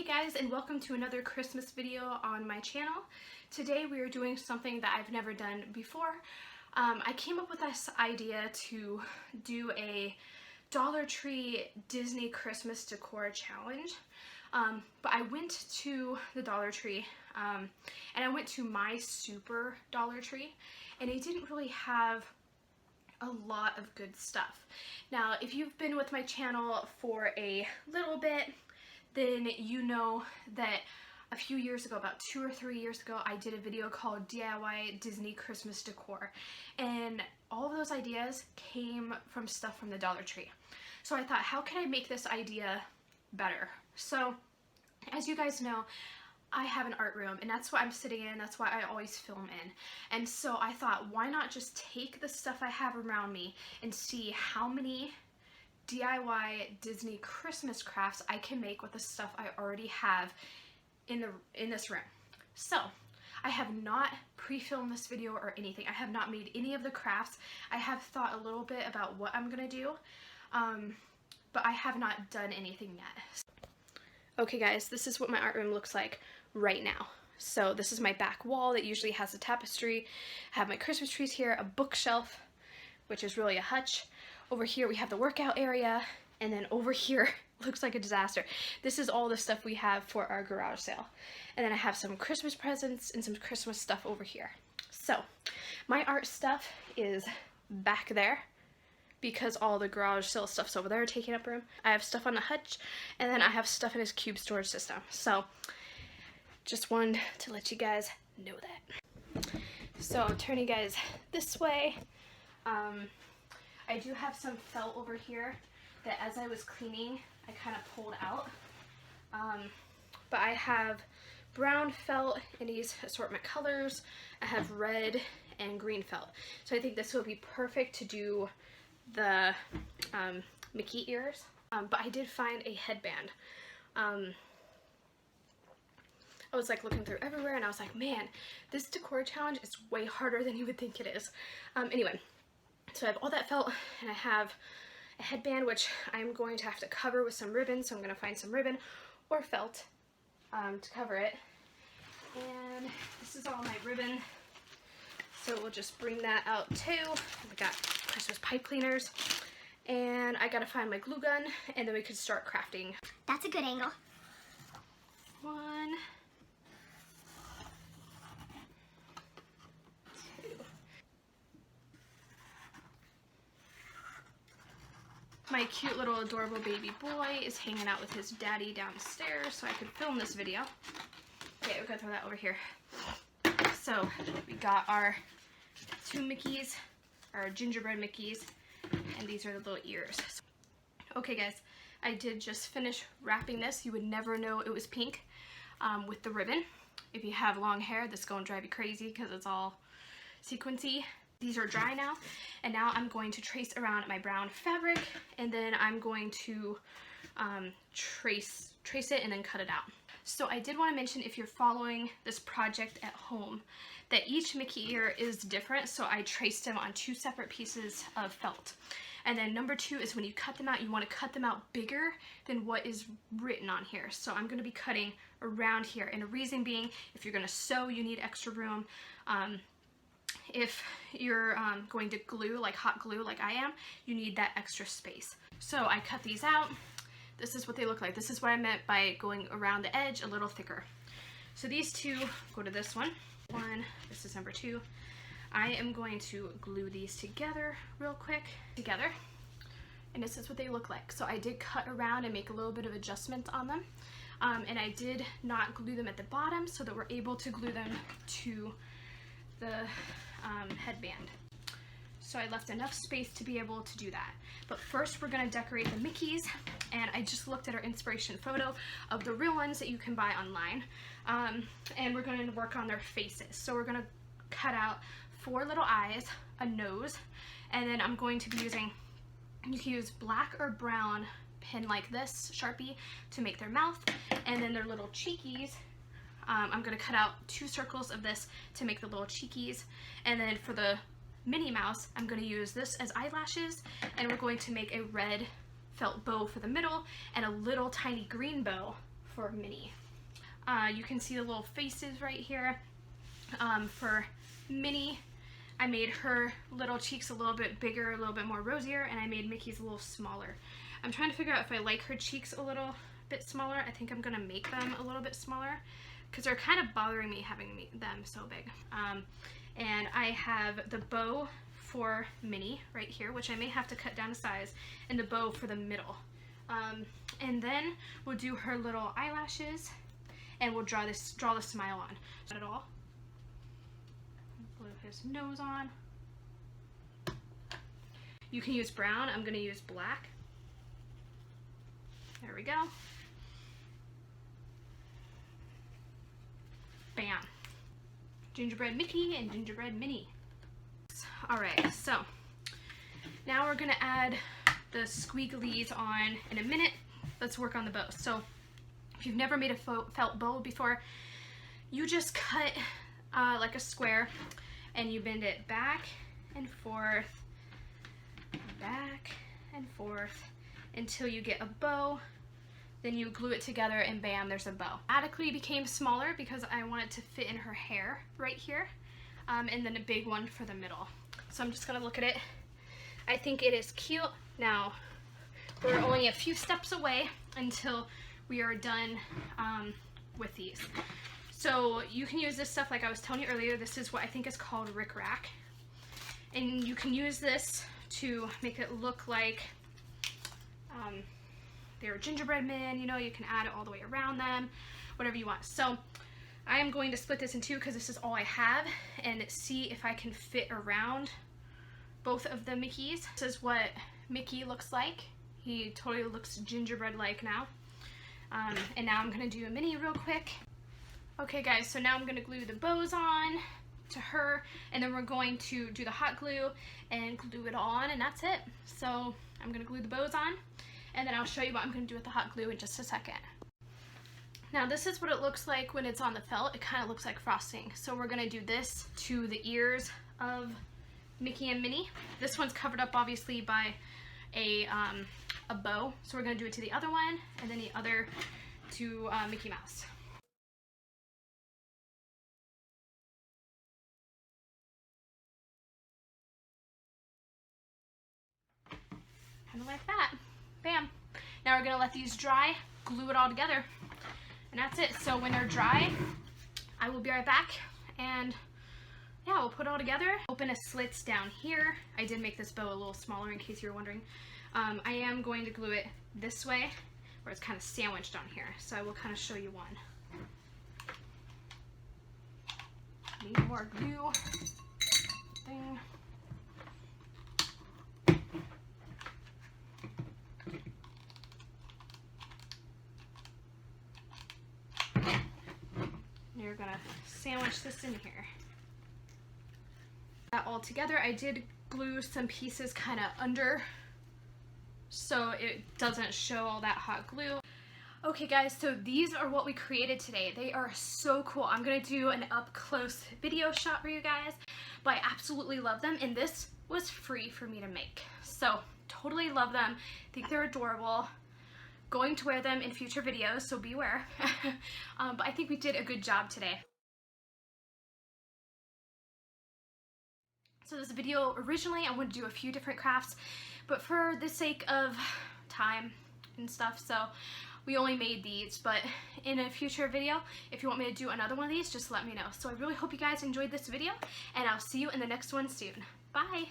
Hey guys, and welcome to another Christmas video on my channel. Today we are doing something that I've never done before. I came up with this idea to do a Dollar Tree Disney Christmas decor challenge. But I went to the Dollar Tree and I went to my super Dollar Tree, and it didn't really have a lot of good stuff. Now, if you've been with my channel for a little bit, then you know that a few years ago, about 2 or 3 years ago, I did a video called DIY Disney Christmas Decor, and all of those ideas came from stuff from the Dollar Tree. So I thought, how can I make this idea better? So, as you guys know, I have an art room, and that's what I'm sitting in, that's why I always film in. And so I thought, why not just take the stuff I have around me and see how many DIY Disney Christmas crafts I can make with the stuff I already have in this room. So I have not pre-filmed this video or anything. I have not made any of the crafts. I have thought a little bit about what I'm gonna do, but I have not done anything yet. Okay guys, this is what my art room looks like right now. So this is my back wall that usually has a tapestry. I have my Christmas trees here, a bookshelf, which is really a hutch. Over here we have the workout area, and then over here looks like a disaster. This is all the stuff we have for our garage sale. And then I have some Christmas presents and some Christmas stuff over here. So my art stuff is back there because all the garage sale stuff's over there taking up room. I have stuff on the hutch, and then I have stuff in his cube storage system. So just wanted to let you guys know that. So I'm turning you guys this way. I do have some felt over here that as I was cleaning, I kind of pulled out. But I have brown felt in these assortment colors. I have red and green felt. So I think this will be perfect to do the Mickey ears. But I did find a headband. I was like looking through everywhere, and I was like, man, this decor challenge is way harder than you would think it is. Anyway. So I have all that felt, and I have a headband, which I'm going to have to cover with some ribbon, so I'm going to find some ribbon or felt to cover it. And this is all my ribbon, so we'll just bring that out too. We got Christmas pipe cleaners, and I gotta find my glue gun, and then we could start crafting. That's a good angle. One. My cute little adorable baby boy is hanging out with his daddy downstairs, so I could film this video. Okay, we're gonna throw that over here. So we got our 2 Mickeys, our gingerbread Mickeys, and these are the little ears. Okay guys, I did just finish wrapping this. You would never know it was pink with the ribbon. If you have long hair, this is gonna drive you crazy because it's all sequency. These are dry now, and now I'm going to trace around my brown fabric, and then I'm going to trace it and then cut it out. So I did want to mention, if you're following this project at home, that each Mickey ear is different, so I traced them on 2 separate pieces of felt. And then number 2 is when you cut them out, you want to cut them out bigger than what is written on here. So I'm going to be cutting around here, and the reason being, if you're going to sew, you need extra room. If you're going to glue, like hot glue like I am, you need that extra space. So I cut these out. This is what they look like. This is what I meant by going around the edge a little thicker. So these 2, go to this one. This is number 2. I am going to glue these together real quick. And this is what they look like. So I did cut around and make a little bit of adjustments on them. And I did not glue them at the bottom so that we're able to glue them to the headband. So I left enough space to be able to do that. But first we're going to decorate the Mickeys, and I just looked at our inspiration photo of the real ones that you can buy online, and we're going to work on their faces. So we're going to cut out 4 little eyes, a nose, and then I'm going to be using, you can use black or brown pin like this, Sharpie, to make their mouth, and then their little cheekies. I'm going to cut out 2 circles of this to make the little cheekies, and then for the Minnie Mouse, I'm going to use this as eyelashes, and we're going to make a red felt bow for the middle and a little tiny green bow for Minnie. You can see the little faces right here. For Minnie, I made her little cheeks a little bit bigger, a little bit more rosier, and I made Mickey's a little smaller. I'm trying to figure out if I like her cheeks a little bit smaller. I think I'm gonna make them a little bit smaller because they're kind of bothering me having them so big. And I have the bow for Minnie right here, which I may have to cut down to size, and the bow for the middle. And then we'll do her little eyelashes, and we'll draw the smile on. Not at all. Glue his nose on. You can use brown. I'm gonna use black. There we go. Bam. Gingerbread Mickey and Gingerbread Minnie. Alright, so now we're gonna add the squigglies on in a minute. Let's work on the bow. So if you've never made a felt bow before, you just cut like a square and you bend it back and forth until you get a bow. Then you glue it together and bam, there's a bow. Automatically became smaller because I want it to fit in her hair right here. And then a big one for the middle. So I'm just gonna look at it. I think it is cute. Now, we're only a few steps away until we are done with these. So you can use this stuff like I was telling you earlier. This is what I think is called Rick Rack. And you can use this to make it look like they're gingerbread men, you know, you can add it all the way around them, whatever you want. So I am going to split this in two because this is all I have, and see if I can fit around both of the Mickeys. This is what Mickey looks like. He totally looks gingerbread-like now. And now I'm gonna do a Minnie real quick. Okay guys, so now I'm gonna glue the bows on to her, and then we're going to do the hot glue and glue it all on, and that's it. So I'm gonna glue the bows on, and then I'll show you what I'm gonna do with the hot glue in just a second. Now this is what it looks like when it's on the felt. It kind of looks like frosting. So we're gonna do this to the ears of Mickey and Minnie. This one's covered up obviously by a bow. So we're gonna do it to the other one, and then the other to Mickey Mouse. Kind of like that. Bam. Now we're gonna let these dry, glue it all together, and that's it. So when they're dry, I will be right back, and yeah, we'll put it all together. Open a slits down here. I did make this bow a little smaller in case you were wondering. I am going to glue it this way, where it's kind of sandwiched on here. So I will kind of show you one. Need more glue. Thing. You're gonna sandwich this in here. That all together, I did glue some pieces kind of under so it doesn't show all that hot glue. Okay guys, so these are what we created today. They are so cool. I'm gonna do an up close video shot for you guys, but I absolutely love them, and this was free for me to make. So totally love them. Think they're adorable. Going to wear them in future videos, so beware. But I think we did a good job today. So this video, originally I wanted to do a few different crafts, but for the sake of time and stuff, so we only made these. But in a future video, if you want me to do another one of these, just let me know. So I really hope you guys enjoyed this video, and I'll see you in the next one soon. Bye!